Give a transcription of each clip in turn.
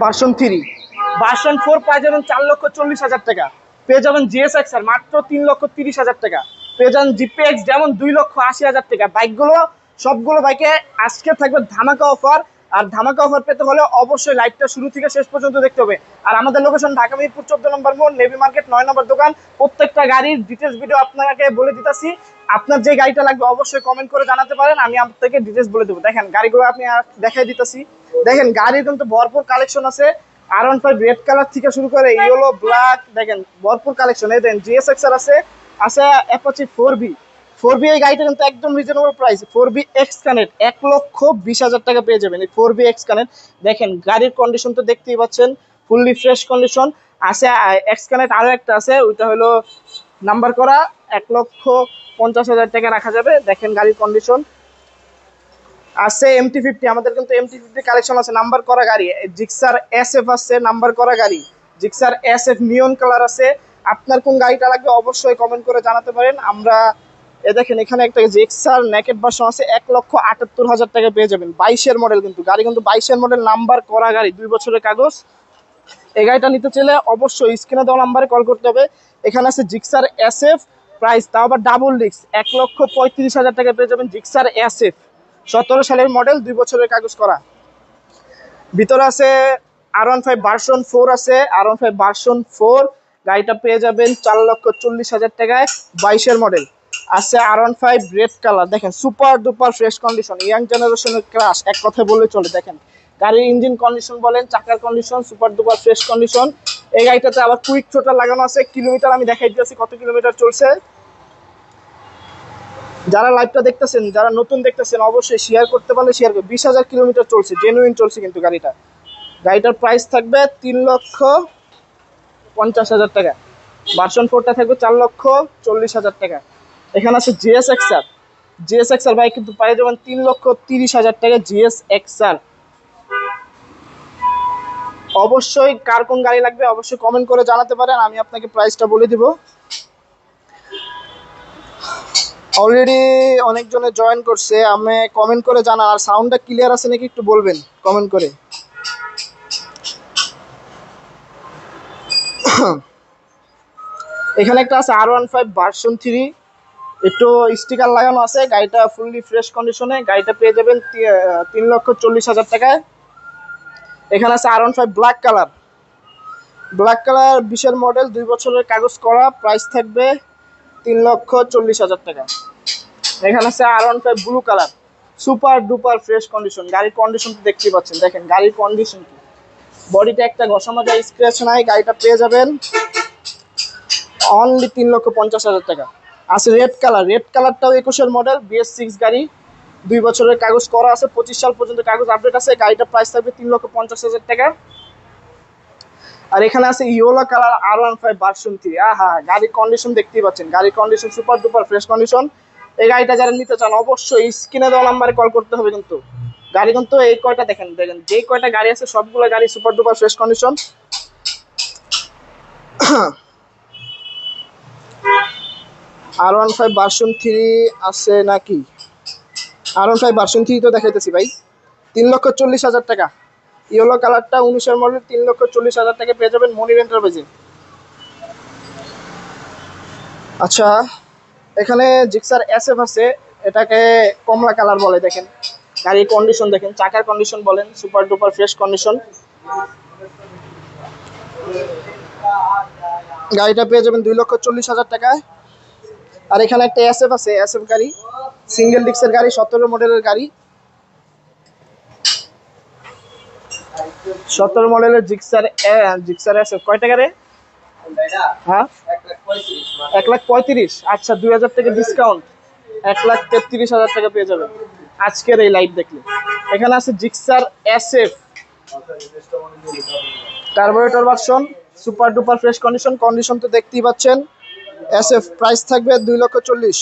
Version 4 পেয়ে যাবেন 4,40,000 টাকা। পেয়ে যাবেন GSX-R মাত্র 3,30,000 টাকা। পেয়ে যাবেন GPX যেমন 2,80,000 টাকা। বাইকগুলো সবগুলো বাইকে আজকে থাকবে ধামাকা অফার। আর ধামাকা অফার পেতে হলে অবশ্যই লাইভটা শুরু থেকে শেষ পর্যন্ত দেখতে হবে। আর আমাদের লোকেশন ঢাকা মিরপুর 14 নম্বর মোড়, নেভি মার্কেট 9 নম্বর দোকান। প্রত্যেকটা গাড়ির ডিটেলস ভিডিও আপনাকে বলে দিতেছি। আপনার যে গাড়িটা লাগবে অবশ্যই কমেন্ট করে জানাতে পারেন, আমি আপনাকে ডিটেলস বলে দেবো। দেখেন গাড়িগুলো আপনি দেখাই দিতেছি। দেখেন গাড়ির কিন্তু ভরপুর কালেকশন আছে। R15 রেড কালার থেকে শুরু করে ইয়েলো ব্ল্যাক, দেখেন ভরপুর কালেকশন। এই দেখেন GSX-R আছে অ্যাপাচি 4B এই গাড়িটা কিন্তু একদম reasonable price. 4B x connect 1,20,000 টাকা পেয়ে যাবেন এই 4B এক্স কানেক্ট। দেখেন গাড়ির কন্ডিশন তো দেখতেই পাচ্ছেন, ফুললি ফ্রেশ কন্ডিশন আছে। এক্স কানেক্ট আরো একটা আছে, ওইটা হলো নাম্বার করা, 1,50,000 টাকা রাখা যাবে। দেখেন গাড়ির কন্ডিশন আছে। MT-50 আমাদের কিন্তু MT-50 কালেকশন আছে, নাম্বার করা গাড়ি। জিক্সার SF আছে, নাম্বার করা গাড়ি। জিক্সার SF নিয়ন কালার আছে। আপনার কোন গাড়িটা লাগবে অবশ্যই কমেন্ট করে জানাতে পারেন। আমরা দেখেন এখানে একটা জিক্সার নেকেড ভার্সন আছে, 1,78,000 টাকা পেয়ে যাবেন। 22-এর মডেল, কিন্তু গাড়ি কিন্তু 22-এর মডেল, নাম্বার করা গাড়ি, 2 বছরের কাগজ। এই গাড়িটা নিতে চাইলে অবশ্যই স্ক্রিনে দেওয়া নাম্বারে কল করতে হবে। এখানে আছে জিক্সার SF, প্রাইস তাও আবার ডাবল ডিস্ক, 1,35,000 টাকা পেয়ে যাবেন জিক্সার SF। 17 সালের মডেল, 2 বছরের কাগজ করা। ভিতরে আছে R15 ভার্সন 4 আছে, R15 ভার্সন 4 গাড়িটা পেয়ে যাবেন 4,40,000 টাকায়। 22-এর মডেল আছে। R15 রেড কালার, দেখেন super duper fresh condition, young জেনারেশনের ক্রাশ এক কথায় বলে চলে। দেখেন গাড়ির ইঞ্জিন কন্ডিশন বলেন, চাকার condition super duper fresh condition. এই গাড়িটাতে আবার কুইক থ্রোটল লাগানো আছে। কিলোমিটার আমি দেখাই দিয়েছি কত কিলোমিটার চলছে। যারা লাইভটা দেখতেছেন, যারা নতুন দেখতেছেন অবশ্যই শেয়ার করতে পারলে শেয়ার করবে। 20,000 কিলোমিটার চলছে, জেনুইন চলছে কিন্তু গাড়িটার প্রাইস থাকবে 3,50,000 টাকা। ভার্সন 4টা থাকবে 4,40,000 টাকা। এখানে আছে GSX-R বাইক কিন্তু পাই যাবেন 3,30,000 টাকা GSX-R। অবশ্যই কার কোন গাড়ি লাগবে অবশ্যই কমেন্ট করে জানাতে পারেন, আমি আপনাকে প্রাইসটা বলে দিব। অলরেডি অনেকজনে জয়েন করছে, আমি কমেন্ট করে জানান। আর সাউন্ডটা ক্লিয়ার আছে নাকি একটু বলবেন কমেন্ট করে। এখানে একটা আছে R15 ভার্সন 3, একটু স্টিকার লাগানো আছে। গাড়িটা ফুললি ফ্রেশ কন্ডিশনে, গাড়িটা পেয়ে যাবেন 3,40,000 টাকায়। এখানে আছে R15 ব্ল্যাক কালার 20-এর মডেল, 2 বছরের কাগজ করা, প্রাইস থাকবে 3,40,000 টাকা। এখানে আছে R15 blue colour, super duper fresh condition. গাড়ির কন্ডিশন তো দেখতেই পাচ্ছেন, দেখেন গাড়ির কন্ডিশন কি, বডিটা একটা ঘষা মাজা স্ক্র্যাচ নাই। গাড়িটা পেয়ে যাবেন অনলি 3,50,000 টাকা। আছে রেড কালারটাও 21-এর মডেল, BS6 গাড়ি, 2 বছরের কাগজ করা আছে, 25 সাল পর্যন্ত কাগজ আপডেট আছে। গাড়িটার প্রাইস থাকবে 3,50,000 টাকা। আর এখানে আছে ইয়েলো কালার R15 ভার্সন 3। আহা, গাড়ির কন্ডিশন দেখতেই পাচ্ছেন, গাড়ির condition super duper fresh condition. এই গাড়িটা যারা নিতে চান অবশ্যই স্ক্রিনে দেওয়া নাম্বারে কল করতে হবে। কিন্তু গাড়ি কিন্তু এই কয়টা দেখেন যে কয়টা গাড়ি আছে সবগুলো গাড়ি super duper fresh condition. R15 version 3 আছে নাকি? R15 ভার্সন 3 তো দেখাইতেছি ভাই, 3,40,000 টাকা। ইয়েলো কালারটা 19-এর মডেল, 3,40,000 টাকা পেয়ে যাবেন মনির এন্টারপ্রাইজে। আচ্ছা, এখানে জিক্সার SF আছে, এটাকে কমলা কালার বলে। দেখেন গাড়ির কন্ডিশন দেখেন, চাকার কন্ডিশন বলেন সুপার ডুপার ফ্রেশ কন্ডিশন। গাড়িটা পেয়ে যাবেন 2,40,000 টাকায়। আর এখানে একটা SF আছে, SF গাড়ি, সিঙ্গেল ডিস্কের গাড়ি, 17 মডেলের গাড়ি, 17 মডেলের জিক্সার SF। কয় টাকা রে? হ্যাঁ, 1,35,000। আচ্ছা, 2,000 টাকা ডিসকাউন্ট, 1,33,000 টাকা পেয়ে যাবেন আজকের এই লাইভ দেখলে। এখানে আছে Gixxer SF carburettor version, super duper fresh condition তো দেখতেই পাচ্ছেন। SF প্রাইস থাকবে 2,40,000।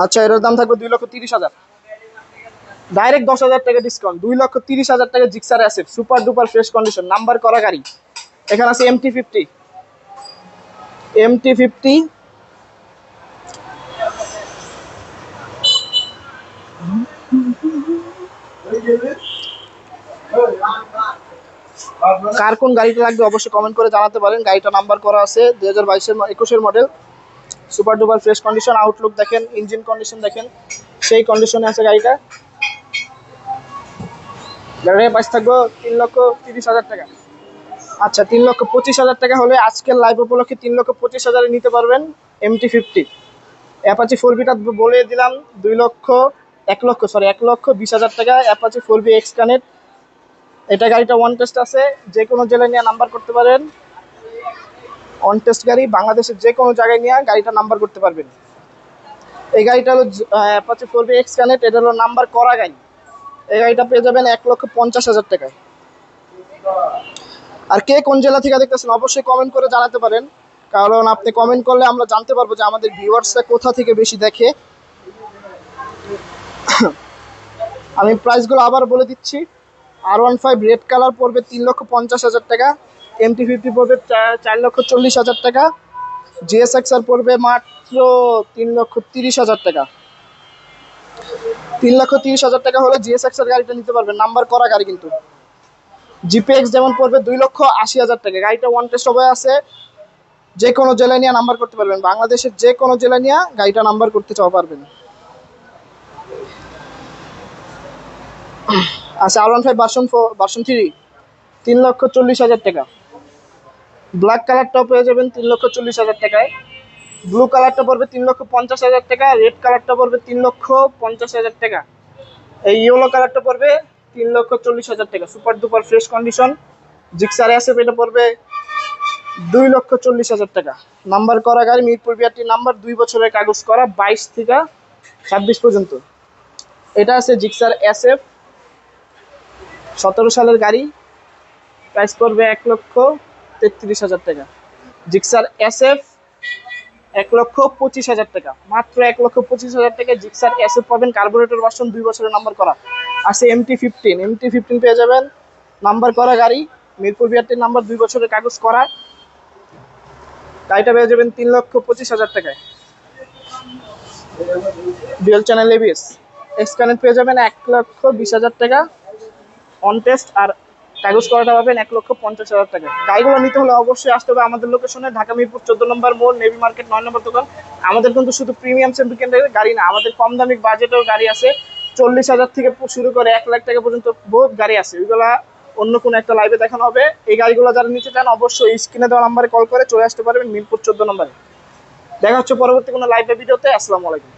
আচ্ছা, এটার দাম থাকবে 2,30,000, ডাইরেক্ট 10,000 টাকা ডিসকাউন্ট, 2,30,000 টাকা Gixxer SF super duper fresh condition, number করা গাড়ি। এখানে আছে MT-50 কার কোন গাড়িটা লাগবে অবশ্যই কমেন্ট করে জানাতে পারেন। গাড়িটা নাম্বার করা আছে 2022-এর 21-এর model, super duper fresh condition. Outlook দেখেন, ইঞ্জিন কন্ডিশন দেখেন, সেই কন্ডিশনে আছে গাড়িটা। গাড়ির প্রাইস থাকবে 3,30,000 টাকা। আচ্ছা, 3,25,000 টাকা হলে আজকের লাইভ উপলক্ষে 3,25,000-এ নিতে পারবেন MT-50 অ্যাপাচি 4বিটা বলে দিলাম। 1,20,000 টাকা অ্যাপাচি 4বি এক্স কানেক্ট। এটা গাড়িটা ওয়ান টেস্ট আছে, যে কোনো জেলায় নিয়ে নাম্বার করতে পারেন। অন টেস্ট গাড়ি, বাংলাদেশের যে কোনো জায়গায় নিয়ে গাড়িটা নাম্বার করতে পারবেন। এই গাড়িটা হলো অ্যাপাচি 4বি এক্স কানেক্ট, এটা হলো নাম্বার করা গাড়ি। এই গাড়িটা পেয়ে যাবেন 1,50,000 টাকায়। আর কে কোন জেলা থেকে দেখতেছেন অবশ্যই কমেন্ট করে জানাতে পারেন, কারণ আপনি কমেন্ট করলে আমরা জানতে পারবো যে আমাদের ভিউয়ার্সরা কোথা থেকে বেশি দেখে। আমি প্রাইসগুলো আবার বলে দিচ্ছি। R15 রেড কালার পড়বে 3,50,000 টাকা, MT-50 পড়বে 4,40,000 টাকা, GSXR পড়বে মাত্র 3,30,000 টাকা। 3,30,000 টাকা হলে GSXR গাড়িটা নিতে পারবেন, নাম্বার করা গাড়ি কিন্তু। GPX যেমন পড়বে 2,80,000 টাকা। গাড়িটা ওয়ান টেস্ট হবে আছে, যে কোনো জেলায় নিয়ে নাম্বার করতে পারবেন, বাংলাদেশের যে কোনো জেলায় নিয়ে গাড়িটা নাম্বার করতে চাওয়া পারবেন। আচ্ছা, R15 ভার্সন 3 3,40,000 টাকা। ব্ল্যাক কালারটাও পেয়ে যাবেন 3,40,000 টাকায়। ব্লু কালারটা পড়বে 3,50,000 টাকা, রেড কালারটা পড়বে 3,50,000 টাকা, এই ইয়েলো কালারটা পড়বে 3,40,000 টাকা। Super duper fresh condition Gixxer SF, এটা পড়বে 2,40,000 টাকা। নাম্বার করা গাড়ি, মিরপুর বিআরটি নাম্বার, 2 বছরের কাগজ করা, 22 থেকে 26 পর্যন্ত। এটা আছে জিক্সার এসএফ 17 সালের গাড়ি, প্রাইস পড়বে 1,33,000 টাকা। জিক্সার এসএফ 1,25,000 টাকা, মাত্র 1,25,000 টাকা জিক্সার এসএফ পাবেন। কার্বোরেটর ভার্সন, 2 বছরের নাম্বার করা। আছে MT-15 পেয়ে যাবেন, নাম্বার করা গাড়ি, মিরপুর বিআরটির নাম্বার, 2 বছরের কাগজ করা। গাড়িটা পেয়ে যাবেন 3,25,000 টাকায়। Dual channel ABS x connect পেয়ে যাবেন 1,20,000 টাকা অন টেস্ট, আর কাগজ করাটা পাবেন 1,50,000 টাকা। গাড়িগুলো নিতে হলে অবশ্যই আসতে হবে আমাদের লোকেশনে, ঢাকা মিরপুর 14 নম্বর মোড়, নেভি মার্কেট 9 নম্বর দোকান। আমাদের কিন্তু শুধু প্রিমিয়াম সেমিকেন্ডের গাড়ি না, আমাদের কম দামি বাজেটেও গাড়ি আছে। 40,000 থেকে শুরু করে 1,00,000 টাকা পর্যন্ত বহুত গাড়ি আছে, ওইগুলা অন্য কোনো একটা লাইভে দেখানো হবে। এই গাড়িগুলো যারা নিতে চান অবশ্যই স্ক্রিনে দেওয়া নাম্বারে কল করে চলে আসতে পারবেন মিরপুর 14 নম্বরে। দেখা হচ্ছে পরবর্তী কোনো লাইভে ভিডিওতে। আসসালামু আলাইকুম।